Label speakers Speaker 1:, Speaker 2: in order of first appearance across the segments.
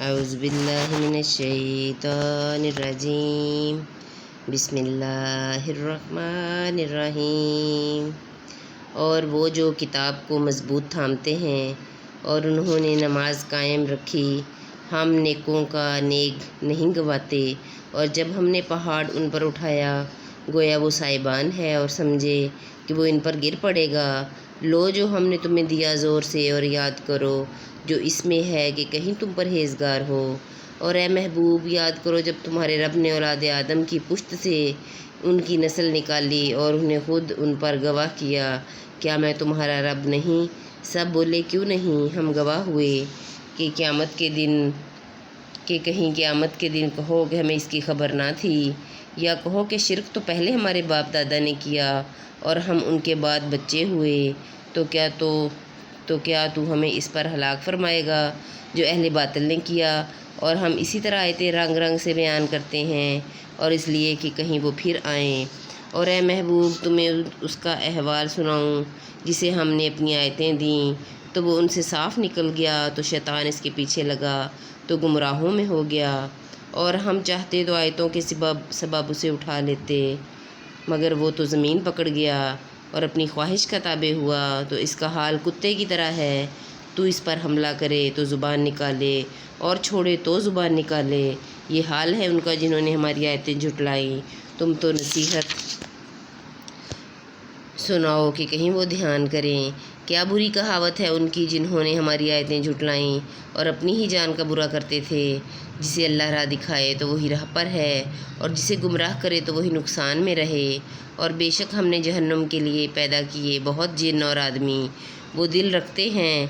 Speaker 1: اعوذ باللہ من الشیطان الرجیم بسم اللہ الرحمن الرحیم۔ اور وہ جو کتاب کو مضبوط تھامتے ہیں اور انہوں نے نماز قائم رکھی، ہم نیکوں کا نیک نہیں گواتے۔ اور جب ہم نے پہاڑ ان پر اٹھایا گویا وہ سائبان ہے، اور سمجھے کہ وہ ان پر گر پڑے گا۔ لو جو ہم نے تمہیں دیا زور سے، اور یاد کرو جو اس میں ہے کہ کہیں تم پرہیزگار ہو۔ اور اے محبوب یاد کرو جب تمہارے رب نے اولاد آدم کی پشت سے ان کی نسل نکالی اور انہیں خود ان پر گواہ کیا، کیا میں تمہارا رب نہیں؟ سب بولے کیوں نہیں، ہم گواہ ہوئے کہ کہیں قیامت کے دن کہو کہ ہمیں اس کی خبر نہ تھی، یا کہو کہ شرک تو پہلے ہمارے باپ دادا نے کیا اور ہم ان کے بعد بچے ہوئے، تو کیا تو ہمیں اس پر ہلاک فرمائے گا جو اہل باطل نے کیا۔ اور ہم اسی طرح آیتیں رنگ رنگ سے بیان کرتے ہیں، اور اس لیے کہ کہیں وہ پھر آئیں۔ اور اے محبوب تمہیں اس کا احوال سناؤں جسے ہم نے اپنی آیتیں دیں تو وہ ان سے صاف نکل گیا، تو شیطان اس کے پیچھے لگا تو گمراہوں میں ہو گیا۔ اور ہم چاہتے تو آیتوں کے سبب اسے اٹھا لیتے، مگر وہ تو زمین پکڑ گیا اور اپنی خواہش کا تابع ہوا، تو اس کا حال کتے کی طرح ہے۔ تو اس پر حملہ کرے تو زبان نکالے، اور چھوڑے تو زبان نکالے۔ یہ حال ہے ان کا جنہوں نے ہماری آیتیں جھٹلائیں۔ تم تو نصیحت سناؤ کہ کہیں وہ دھیان کریں۔ کیا بری کہاوت ہے ان کی جنہوں نے ہماری آیتیں جھٹلائیں اور اپنی ہی جان کا برا کرتے تھے۔ جسے اللہ راہ دکھائے تو وہی راہ پر ہے، اور جسے گمراہ کرے تو وہی نقصان میں رہے۔ اور بے شک ہم نے جہنم کے لیے پیدا کیے بہت جن اور آدمی، وہ دل رکھتے ہیں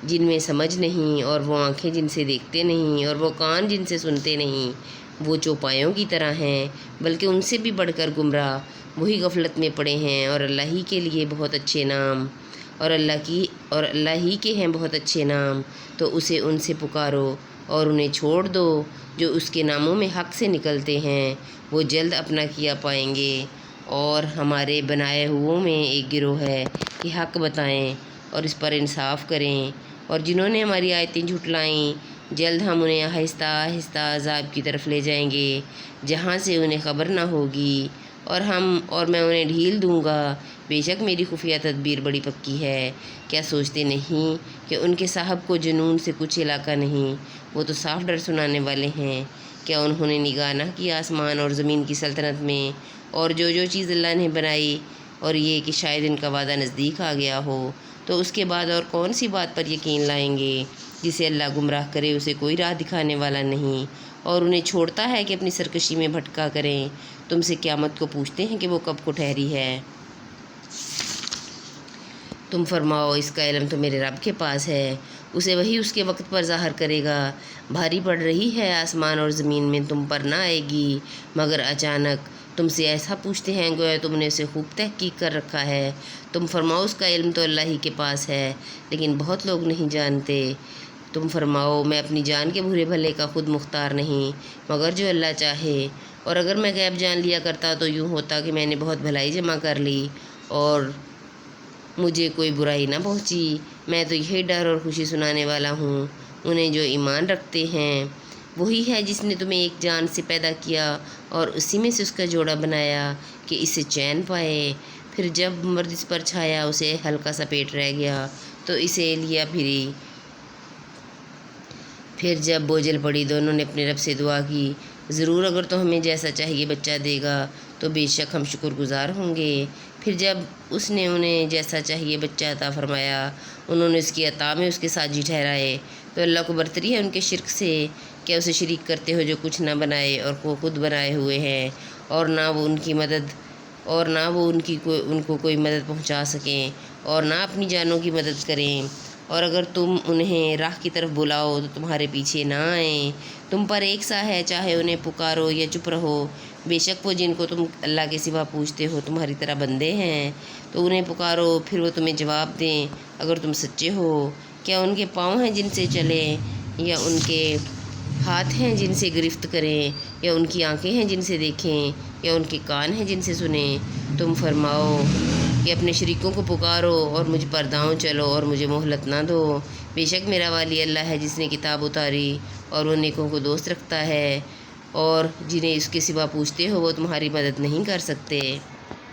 Speaker 1: جن میں سمجھ نہیں، اور وہ آنکھیں جن سے دیکھتے نہیں، اور وہ کان جن سے سنتے نہیں۔ وہ چوپایوں کی طرح ہیں، بلکہ ان سے بھی بڑھ کر گمراہ۔ وہی غفلت میں پڑے ہیں، اور اللہ ہی کے لیے بہت اچھے نام، اور اللہ ہی کے ہیں بہت اچھے نام، تو اسے ان سے پکارو اور انہیں چھوڑ دو جو اس کے ناموں میں حق سے نکلتے ہیں۔ وہ جلد اپنا کیا پائیں گے۔ اور ہمارے بنائے ہوئوں میں ایک گروہ ہے کہ حق بتائیں اور اس پر انصاف کریں، اور جنہوں نے ہماری آیتیں جھٹلائیں جلد ہم انہیں آہستہ آہستہ عذاب کی طرف لے جائیں گے جہاں سے انہیں خبر نہ ہوگی، اور میں انہیں ڈھیل دوں گا۔ بے شک میری خفیہ تدبیر بڑی پکی ہے۔ کیا سوچتے نہیں کہ ان کے صاحب کو جنون سے کچھ علاقہ نہیں؟ وہ تو صاف ڈر سنانے والے ہیں۔ کیا انہوں نے نگاہ نہ کی آسمان اور زمین کی سلطنت میں، اور جو چیز اللہ نے بنائی، اور یہ کہ شاید ان کا وعدہ نزدیک آ گیا ہو، تو اس کے بعد اور کون سی بات پر یقین لائیں گے؟ جسے اللہ گمراہ کرے اسے کوئی راہ دکھانے والا نہیں، اور انہیں چھوڑتا ہے کہ اپنی سرکشی میں بھٹکا کریں۔ تم سے قیامت کو پوچھتے ہیں کہ وہ کب کو ٹھہری ہے۔ تم فرماؤ اس کا علم تو میرے رب کے پاس ہے، اسے وہی اس کے وقت پر ظاہر کرے گا۔ بھاری پڑ رہی ہے آسمان اور زمین میں، تم پر نہ آئے گی مگر اچانک۔ تم سے ایسا پوچھتے ہیں گویا تم نے اسے خوب تحقیق کر رکھا ہے۔ تم فرماؤ اس کا علم تو اللہ ہی کے پاس ہے، لیکن بہت لوگ نہیں جانتے۔ تم فرماؤ میں اپنی جان کے برے بھلے کا خود مختار نہیں، مگر جو اللہ چاہے۔ اور اگر میں غیب جان لیا کرتا تو یوں ہوتا کہ میں نے بہت بھلائی جمع کر لی اور مجھے کوئی برائی نہ پہنچی۔ میں تو یہی ڈر اور خوشی سنانے والا ہوں انہیں جو ایمان رکھتے ہیں۔ وہی ہے جس نے تمہیں ایک جان سے پیدا کیا اور اسی میں سے اس کا جوڑا بنایا کہ اسے چین پائے۔ پھر جب مرد اس پر چھایا اسے ہلکا سا پیٹ رہ گیا تو اسے لیا پھری۔ پھر جب بوجھل پڑی دونوں نے اپنے رب سے دعا کی، ضرور اگر تو ہمیں جیسا چاہیے بچہ دے گا تو بے شک ہم شکر گزار ہوں گے۔ پھر جب اس نے انہیں جیسا چاہیے بچہ عطا فرمایا، انہوں نے اس کی عطا میں اس کے ساجی ٹھہرائے، تو اللہ کو برتری ہے ان کے شرک سے۔ کیا اسے شریک کرتے ہو جو کچھ نہ بنائے اور وہ خود بنائے ہوئے ہیں، اور نہ وہ ان کو کوئی مدد پہنچا سکیں، اور نہ اپنی جانوں کی مدد کریں۔ اور اگر تم انہیں راہ کی طرف بلاؤ تو تمہارے پیچھے نہ آئیں۔ تم پر ایک سا ہے، چاہے انہیں پکارو یا چپ رہو۔ بے شک وہ جن کو تم اللہ کے سوا پوچھتے ہو تمہاری طرح بندے ہیں، تو انہیں پکارو پھر وہ تمہیں جواب دیں اگر تم سچے ہو۔ کیا ان کے پاؤں ہیں جن سے چلیں، یا ان کے ہاتھ ہیں جن سے گرفت کریں، یا ان کی آنکھیں ہیں جن سے دیکھیں، یا ان کے کان ہیں جن سے سنیں؟ تم فرماؤ کہ اپنے شریکوں کو پکارو اور مجھ پر داؤں چلو اور مجھے مہلت نہ دو۔ بے شک میرا والی اللہ ہے جس نے کتاب اتاری اور وہ نیکوں کو دوست رکھتا ہے، اور جنہیں اس کے سوا پوچھتے ہو وہ تمہاری مدد نہیں کر سکتے۔